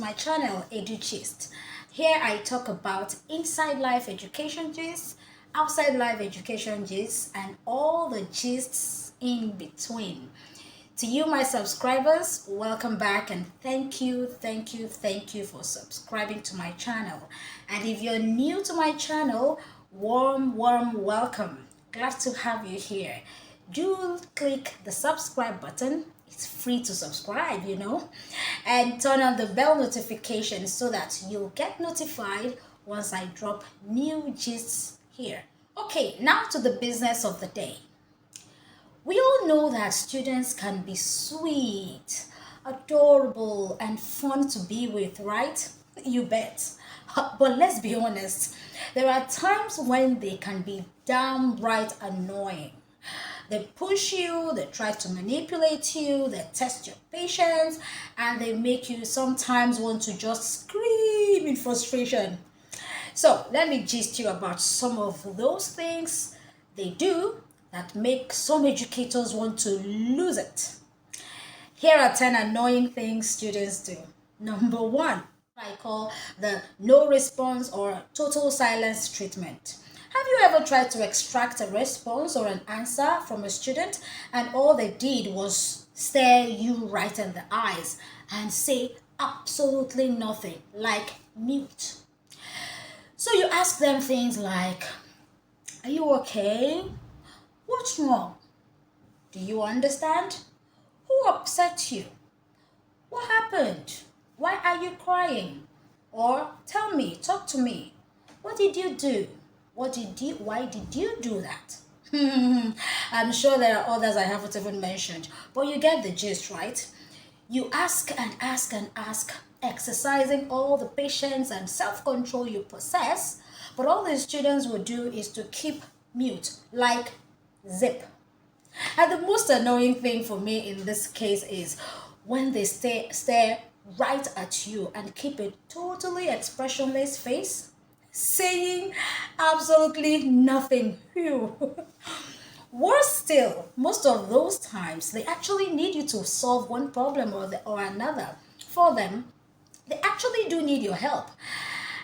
my channel EduGist. Here I talk about inside life education gist, outside life education gist, and all the gists in between. To you, my subscribers, welcome back and thank you for subscribing to my channel. And if you're new to my channel, warm welcome. Glad to have you here. Do click the subscribe button. It's free to subscribe, and turn on the bell notification so that you'll get notified once I drop new gists here. Okay, now to the business of the day. We all know that students can be sweet, adorable, and fun to be with, right? You bet. But let's be honest, there are times when they can be downright annoying. They push you, they try to manipulate you, they test your patience, and they make you sometimes want to just scream in frustration. So let me gist you about some of those things they do that make some educators want to lose it. Here are 10 annoying things students do. Number 1, I call the no response or total silence treatment. Have you ever tried to extract a response or an answer from a student and all they did was stare you right in the eyes and say absolutely nothing, like mute? So you ask them things like, are you okay? What's wrong? Do you understand? Who upset you? What happened? Why are you crying? Or tell me, talk to me. What did you do? Why did you do that? I'm sure there are others I haven't even mentioned, but you get the gist, right? You ask and ask and ask, exercising all the patience and self-control you possess, but all the students will do is to keep mute, like zip. And the most annoying thing for me in this case is when they stare right at you and keep a totally expressionless face, saying absolutely nothing. Phew. Worse still, most of those times they actually need you to solve one problem or another for them. They actually do need your help.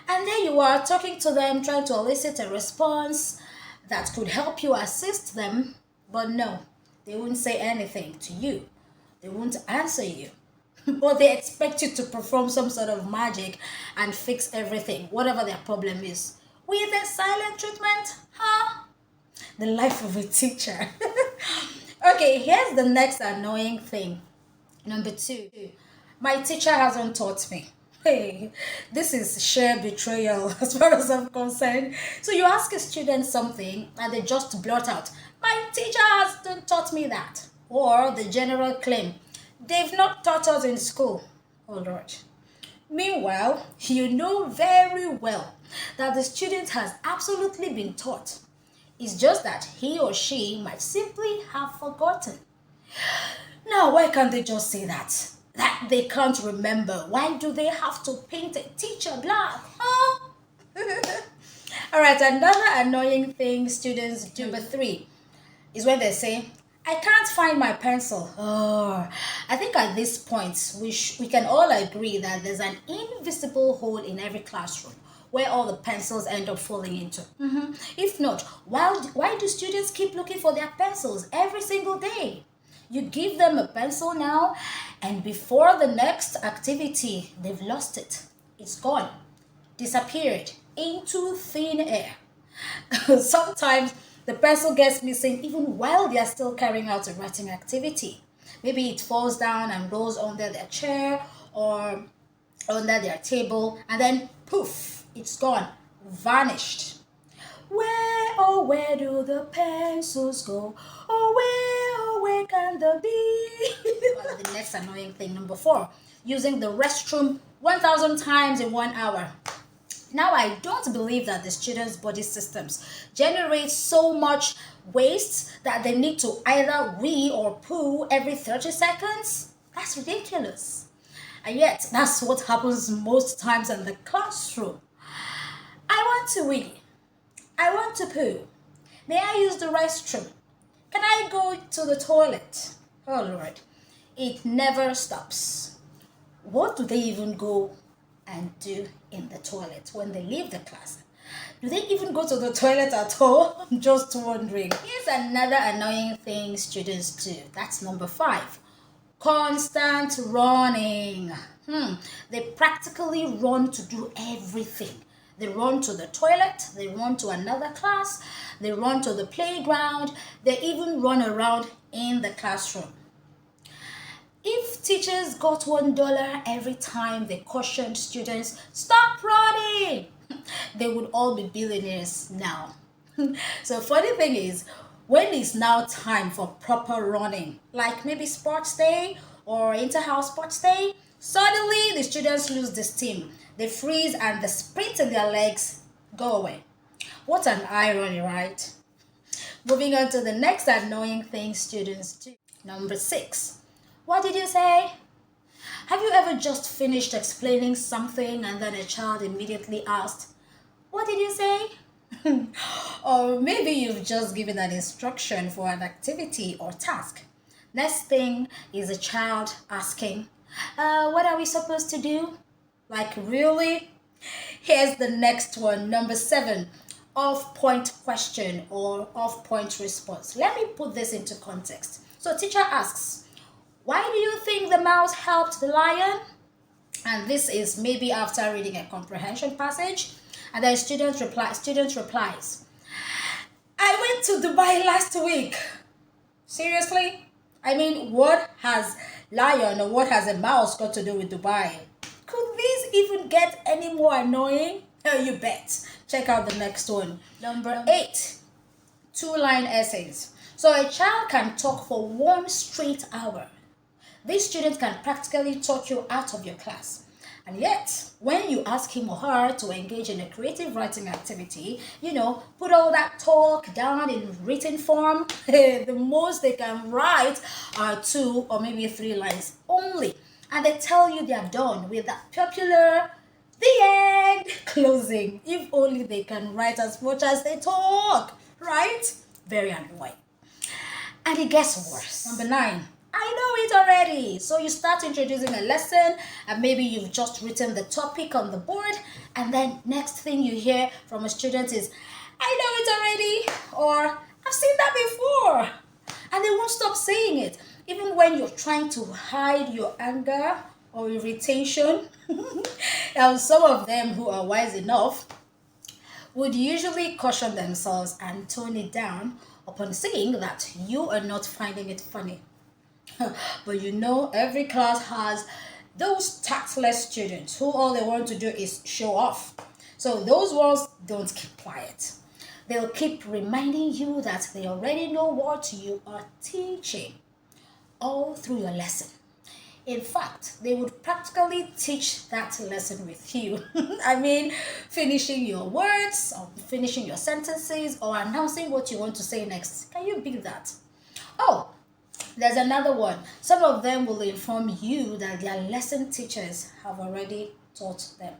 And there you are talking to them, trying to elicit a response that could help you assist them, but no, they won't say anything to you. They won't answer you. But they expect you to perform some sort of magic and fix everything, whatever their problem is, with a silent treatment, huh? The life of a teacher. Okay, here's the next annoying thing. Number 2, my teacher hasn't taught me. Hey, this is sheer betrayal as far as I'm concerned. So you ask a student something and they just blurt out, my teacher hasn't taught me that. Or the general claim, they've not taught us in school. Oh Lord. Meanwhile, you know very well that the student has absolutely been taught. It's just that he or she might simply have forgotten. Now, why can't they just say that? That they can't remember. Why do they have to paint a teacher black? Huh? Alright, another annoying thing students do. Number 3 is when they say, I can't find my pencil. Oh, I think at this point, we can all agree that there's an invisible hole in every classroom where all the pencils end up falling into. If not, why do students keep looking for their pencils every single day? You give them a pencil now, and before the next activity, they've lost it. It's gone, disappeared into thin air. Sometimes the pencil gets missing even while they are still carrying out a writing activity. Maybe it falls down and rolls under their chair or under their table, and then poof, it's gone, vanished. Where do the pencils go? Oh, where can they be? Well, the next annoying thing, number 4, using the restroom 1,000 times in 1 hour. Now, I don't believe that the students' body systems generate so much waste that they need to either wee or poo every 30 seconds. That's ridiculous. And yet, that's what happens most times in the classroom. I want to wee. I want to poo. May I use the restroom? Can I go to the toilet? Oh Lord, it never stops. What do they even go and do in the toilet when they leave the class? Do they even go to the toilet at all? I'm just wondering. Here's another annoying thing students do. That's number 5. Constant running. They practically run to do everything. They run to the toilet, they run to another class, they run to the playground, they even run around in the classroom. If teachers got $1 every time they cautioned students, stop running, they would all be billionaires now. So funny thing is, when it's now time for proper running, like maybe sports day or inter-house sports day, suddenly the students lose the steam. They freeze and the sprint in their legs go away. What an irony, right? Moving on to the next annoying thing students do. Number 6. What did you say? Have you ever just finished explaining something and then a child immediately asked, what did you say? Or maybe you've just given an instruction for an activity or task. Next thing is a child asking, what are we supposed to do? Like, really? Here's the next one, number 7, off-point question or off-point response. Let me put this into context. So teacher asks, why do you think the mouse helped the lion? And this is maybe after reading a comprehension passage. And then student replies, I went to Dubai last week. Seriously? I mean, what has lion or what has a mouse got to do with Dubai? Could this even get any more annoying? Oh, you bet. Check out the next one. Number 8, 2-line essays. So a child can talk for 1 straight hour. This student can practically talk you out of your class. And yet, when you ask him or her to engage in a creative writing activity, put all that talk down in written form, the most they can write are 2 or maybe 3 lines only. And they tell you they are done with that popular, the end, closing. If only they can write as much as they talk, right? Very annoying. And it gets worse. Number 9. I know it already. So you start introducing a lesson and maybe you've just written the topic on the board, and then next thing you hear from a student is, I know it already, or I've seen that before. And they won't stop saying it. Even when you're trying to hide your anger or irritation. Now, some of them who are wise enough would usually caution themselves and tone it down upon seeing that you are not finding it funny. But every class has those tactless students who all they want to do is show off. So those ones don't keep quiet. They'll keep reminding you that they already know what you are teaching all through your lesson. In fact, they would practically teach that lesson with you. I mean, finishing your words, or finishing your sentences, or announcing what you want to say next. Can you beat that? Oh, there's another one. Some of them will inform you that their lesson teachers have already taught them.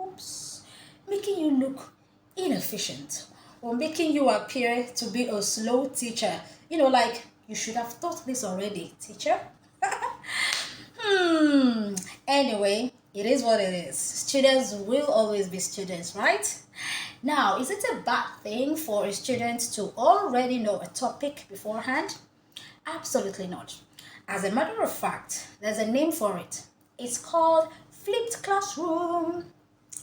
Oops. Making you look inefficient or making you appear to be a slow teacher. Like, you should have taught this already, teacher. Anyway, it is what it is. Students will always be students, right? Now, is it a bad thing for a student to already know a topic beforehand? Absolutely not. As a matter of fact, there's a name for it. It's called flipped classroom.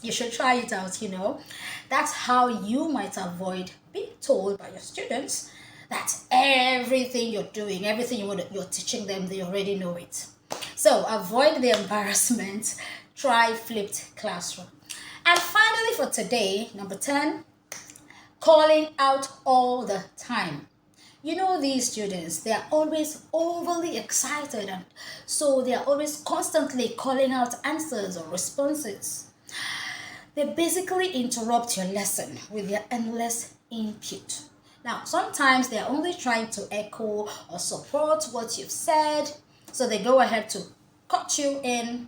You should try it out, That's how you might avoid being told by your students that everything you're doing, everything you're teaching them, they already know it. So avoid the embarrassment. Try flipped classroom. And finally for today, number 10, calling out all the time. These students, they are always overly excited, and so they are always constantly calling out answers or responses. They basically interrupt your lesson with their endless input. Now, sometimes they are only trying to echo or support what you've said, so they go ahead to cut you in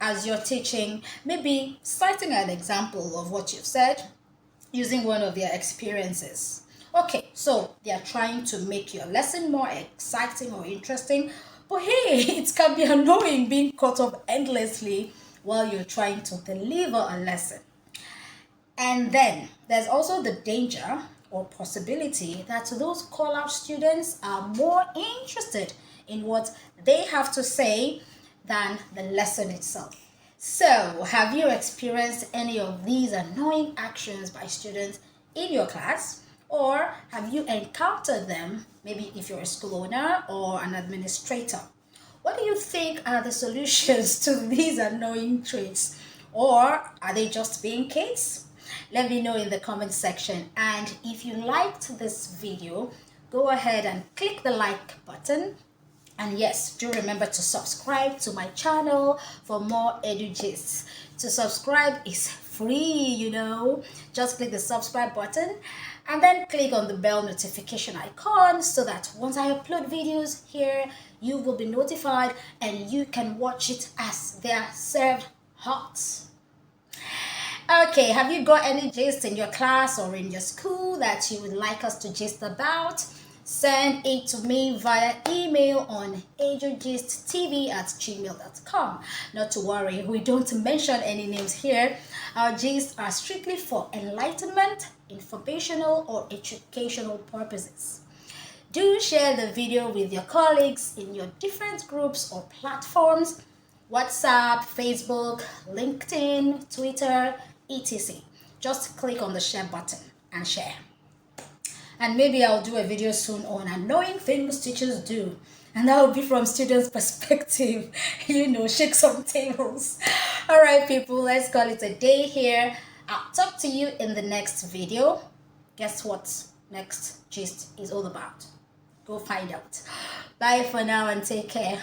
as you're teaching, maybe citing an example of what you've said using one of their experiences. Okay, so they are trying to make your lesson more exciting or interesting, but hey, it can be annoying being cut off endlessly while you're trying to deliver a lesson. And then there's also the danger or possibility that those call-out students are more interested in what they have to say than the lesson itself. So, have you experienced any of these annoying actions by students in your class? Or have you encountered them, maybe if you're a school owner or an administrator? What do you think are the solutions to these annoying traits? Or are they just being kids? Let me know in the comment section. And if you liked this video, go ahead and click the like button. And yes, do remember to subscribe to my channel for more edu gists. To subscribe is free, Just click the subscribe button and then click on the bell notification icon so that once I upload videos here, you will be notified and you can watch it as they are served hot. Okay, have you got any gist in your class or in your school that you would like us to gist about? Send it to me via email on edugist@gmail.com. Not to worry, we don't mention any names here. Our gists are strictly for enlightenment, informational, or educational purposes. Do share the video with your colleagues in your different groups or platforms: WhatsApp, Facebook, LinkedIn, Twitter, etc. Just click on the share button and share. And maybe I'll do a video soon on annoying things teachers do. And that will be from students' perspective. Shake some tables. All right, people, let's call it a day here. I'll talk to you in the next video. Guess what next gist is all about? Go find out. Bye for now and take care.